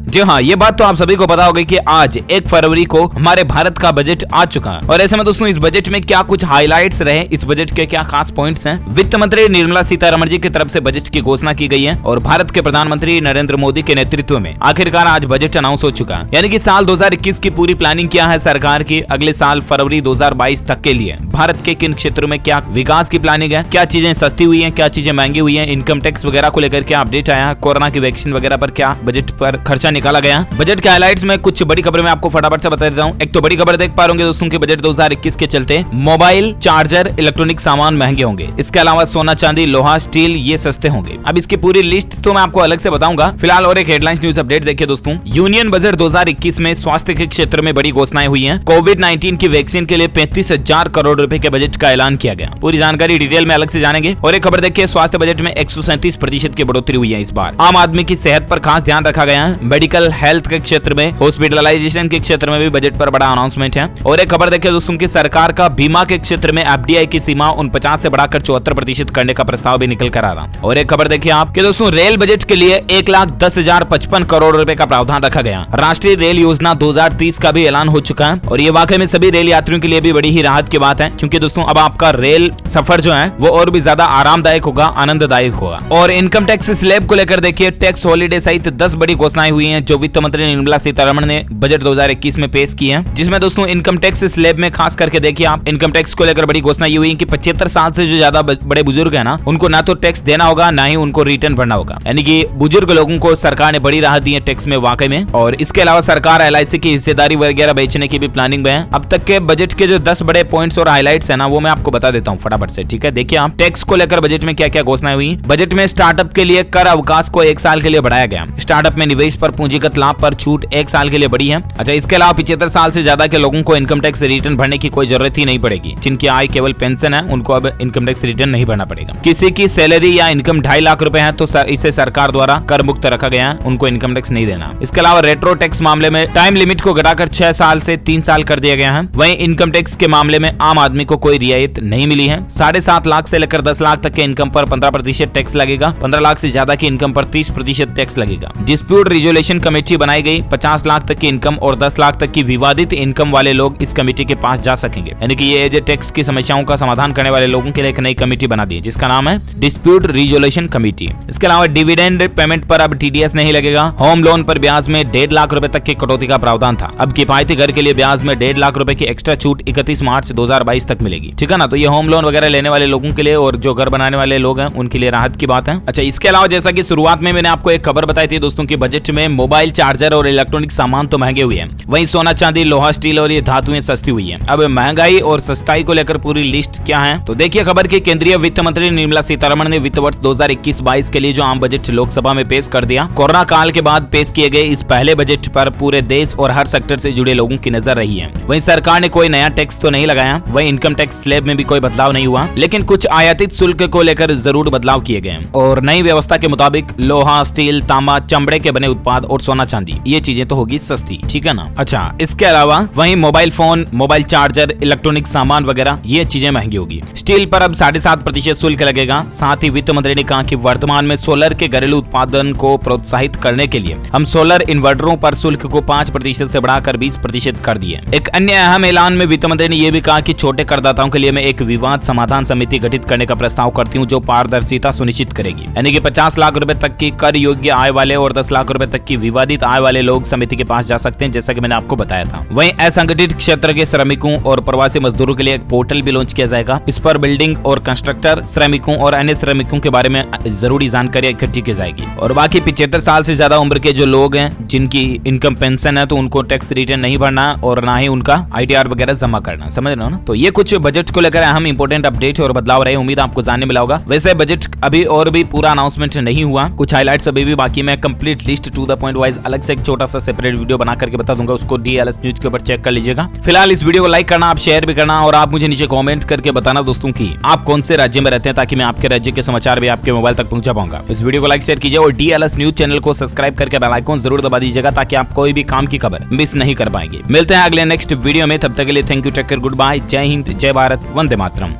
जी हाँ, ये बात तो आप सभी को पता होगी कि आज 1 फरवरी को हमारे भारत का बजट आ चुका है। और ऐसे में दोस्तों इस बजट में क्या कुछ हाइलाइट्स रहे, इस बजट के क्या खास पॉइंट्स हैं। वित्त मंत्री निर्मला सीतारमण जी की तरफ से बजट की घोषणा की गई है और भारत के प्रधानमंत्री नरेंद्र मोदी के नेतृत्व में आखिरकार आज बजट अनाउंस हो चुका है। यानी कि साल 2021 की पूरी प्लानिंग क्या है सरकार की अगले साल फरवरी 2022 तक के लिए। भारत के किन क्षेत्रों में क्या विकास की प्लानिंग है, क्या चीजें सस्ती हुई है, क्या चीजें महंगी हुई है, इनकम टैक्स वगैरह को लेकर क्या अपडेट आया, कोरोना की वैक्सीन वगैरह पर क्या बजट पर खर्चा निकाला गया। बजट के हाइलाइट्स में कुछ बड़ी खबर मैं आपको फटाफट से बता देता हूं। एक तो बड़ी खबर देख पा रहे होंगे दोस्तों कि बजट 2021 के चलते मोबाइल, चार्जर, इलेक्ट्रॉनिक सामान महंगे होंगे। इसके अलावा सोना, चांदी, लोहा, स्टील ये सस्ते होंगे। अब इसकी पूरी लिस्ट तो मैं आपको अलग से बताऊंगा। फिलहाल और एक हेडलाइंस न्यूज अपडेट देखिए दोस्तों। यूनियन बजट 2021 में स्वास्थ्य के क्षेत्र में बड़ी घोषणाएं हुई हैं। कोविड-19 की वैक्सीन के लिए 35,000 करोड़ रुपए के बजट का ऐलान किया गया। पूरी जानकारी डिटेल में अलग से जानेंगे। और एक खबर देखिए, स्वास्थ्य बजट में 137% की बढ़ोतरी हुई है इस बार। आम आदमी की सेहत पर खास ध्यान रखा गया है। मेडिकल हेल्थ के क्षेत्र में, हॉस्पिटलाइजेशन के क्षेत्र में भी बजट पर बड़ा अनाउंसमेंट है। और एक खबर देखिए दोस्तों की सरकार का बीमा के क्षेत्र में एफडीआई की सीमा 49 से बढ़ाकर 74% करने का प्रस्ताव भी निकल कर आ रहा। और एक खबर देखिए आप कि दोस्तों रेल बजट के लिए 1,10,055 करोड़ रुपए का प्रावधान रखा गया। राष्ट्रीय रेल योजना 2030 का भी ऐलान हो चुका है और ये वाकई में सभी रेल यात्रियों के लिए भी बड़ी ही राहत की बात है, क्योंकि दोस्तों अब आपका रेल सफर जो है वो और भी ज्यादा आरामदायक होगा, आनंददायक होगा। और इनकम टैक्स स्लैब को लेकर देखिए, टैक्स हॉलीडे सहित 10 बड़ी घोषणाएं हुई हैं जो वित्त मंत्री निर्मला सीतारमण ने बजट 2021 में पेश की है। जिसमें दोस्तों इनकम टैक्स स्लैब में खास करके देखिए आप, इनकम टैक्स को लेकर बड़ी घोषणा ये हुई कि 75 साल से जो ज्यादा बड़े बुजुर्ग है ना, उनको ना तो टैक्स देना होगा ना ही उनको रिटर्न भरना होगा। यानी कि बुजुर्ग लोगों को सरकार ने बड़ी राहत दी है टैक्स में वाकई में। और इसके अलावा सरकार एलआईसी की हिस्सेदारी वगैरह बेचने की भी प्लानिंग में है। अब तक के बजट के जो 10 बड़े पॉइंट्स और हाइलाइट्स है ना, वो मैं आपको बता देता हूँ फटाफट से, ठीक है। देखिए आप, टैक्स को लेकर बजट में क्या क्या घोषणाएं हुई। बजट में स्टार्टअप के लिए कर अवकाश को 1 साल के लिए बढ़ाया गया। स्टार्टअप में निवेश पर पूंजीगत लाभ पर छूट 1 साल के लिए बढ़ी है। अच्छा, इसके अलावा 75 साल से ज्यादा के लोगों को इनकम टैक्स रिटर्न भरने की कोई जरूरत ही नहीं पड़ेगी। जिनकी आय केवल पेंशन है उनको अब इनकम टैक्स रिटर्न नहीं भरना पड़ेगा। किसी की सैलरी या इनकम 2.5 लाख रुपए है तो इसे सरकार द्वारा कर मुक्त रखा गया है, उनको इनकम टैक्स नहीं देना। इसके अलावा रेट्रो टैक्स मामले में टाइम लिमिट को घटाकर 6 साल से 3 साल कर दिया गया है। वहीं इनकम टैक्स के मामले में आम आदमी को कोई रियायत नहीं मिली है। 7.5 लाख से लेकर 10 लाख तक के इनकम पर 15% टैक्स लगेगा। 15 लाख से ज्यादा की इनकम पर 30% टैक्स लगेगा। डिस्प्यूट रिजोल्यूशन कमेटी बनाई गई। 50 लाख तक की इनकम और 10 लाख तक की विवादित इनकम वाले लोग इस कमेटी के पास जा सकेंगे। यानी कि ये टैक्स की समस्याओं का समाधान करने वाले लोगों के लिए एक नई कमेटी बना दी है जिसका नाम है डिस्प्यूट रिजोल्यूशन कमेटी। इसके अलावा डिविडेंड पेमेंट पर अब टीडीएस नहीं लगेगा। होम लोन पर ब्याज में 1.5 लाख रुपए तक की कटौती का प्रावधान था। अब किफायती घर के लिए ब्याज में 1.5 लाख रुपए की एक्स्ट्रा छूट 31 मार्च 2022 तक मिलेगी, ठीक है ना। तो ये होम लोन वगैरह लेने वाले लोगों के लिए और जो घर बनाने वाले लोग हैं उनके लिए राहत की बात है। अच्छा, इसके अलावा जैसा कि शुरुआत में मैंने आपको एक खबर बताई थी दोस्तों की बजट में मोबाइल, चार्जर और इलेक्ट्रॉनिक सामान तो महंगे हुए हैं, वहीं सोना, चांदी, लोहा, स्टील और ये धातुएं सस्ती हुई है। अब महंगाई और सस्ताई को लेकर पूरी लिस्ट क्या है, तो देखिए खबर की केंद्रीय वित्त मंत्री निर्मला सीतारमण ने वित्त वर्ष 2021-22 के लिए जो आम बजट लोकसभा में पेश कर दिया। कोरोना काल के बाद पेश किए गए इस पहले बजट पर पूरे देश और हर सेक्टर से जुड़े लोगों की नजर रही है। वहीं सरकार ने कोई नया टैक्स तो नहीं लगाया, वहीं इनकम टैक्स स्लैब में भी कोई बदलाव नहीं हुआ, लेकिन कुछ आयातित शुल्क को लेकर जरूर बदलाव किए गए और नई व्यवस्था के मुताबिक लोहा, स्टील, तांबा, चमड़े के बने उत्पाद और सोना, चांदी ये चीजें तो होगी सस्ती, ठीक है ना। अच्छा, इसके अलावा वहीं mobile phone, mobile charger, electronic सामान वगैरह ये चीजें महंगी होगी। स्टील पर अब 7.5% शुल्क लगेगा। साथ ही वित्त मंत्री ने कहा कि वर्तमान में सोलर के घरेलू उत्पादन को प्रोत्साहित करने के लिए हम सोलर इन्वर्टरों पर शुल्क को 5% से बढ़ाकर 20% कर दिए। एक अन्य अहम ऐलान में वित्त मंत्री ने यह भी कहा कि छोटे करदाताओं के लिए मैं एक विवाद समाधान समिति गठित करने का प्रस्ताव करती हूं जो पारदर्शिता सुनिश्चित करेगी। यानी कि 50 लाख रुपए तक की कर योग्य आय वाले और 10 लाख रुपए तक की विवादित आय वाले लोग समिति के पास जा सकते हैं, जैसा कि मैंने आपको बताया था। वहीं असंगठित क्षेत्र के श्रमिकों और प्रवासी मजदूरों के लिए एक पोर्टल भी लॉन्च किया जाएगा। इस पर बिल्डिंग और कंस्ट्रक्टर श्रमिकों और अन्य श्रमिकों के बारे में जरूरी जानकारी इकट्ठी की जाएगी। और बाकी 75 साल से ज्यादा उम्र के जो लोग हैं जिनकी इनकम पेंशन है तो उनको टैक्स रिटर्न नहीं भरना और ना ही उनका आईटीआर वगैरह जमा करना, समझ रहे हो ना। तो ये कुछ बजट को लेकर अहम इंपोर्टेंट अपडेट और बदलाव रहे, उम्मीद आपको जानने मिला होगा। वैसे बजट अभी और भी पूरा अनाउंसमेंट नहीं हुआ, कुछ हाइलाइट्स अभी भी बाकी। मैं complete list to the point wise अलग से एक छोटा सा सेपरेट वीडियो बना करके बता दूंगा, उसको डीएलएस न्यूज के ऊपर चेक कर लीजिएगा। फिलहाल इस वीडियो को लाइक करना, आप शेयर भी करना और आप मुझे नीचे कमेंट करके बताना दोस्तों की आप कौन से राज्य में रहते हैं, ताकि मैं आपके राज्य के समाचार भी आपके मोबाइल तक पहुंचा पाऊंगा। इस वीडियो को लाइक शेयर कीजिए और डीएलएस न्यूज चैनल को सब्सक्राइब करके बेल आइकन जरूर दबा दीजिएगा ताकि आप कोई भी काम की खबर मिस नहीं कर पाएंगे। मिलते हैं अगले नेक्स्ट वीडियो में, तब तक के लिए thank you, take care, good bye, जय हिंद, जय भारत, वंदे मातरम।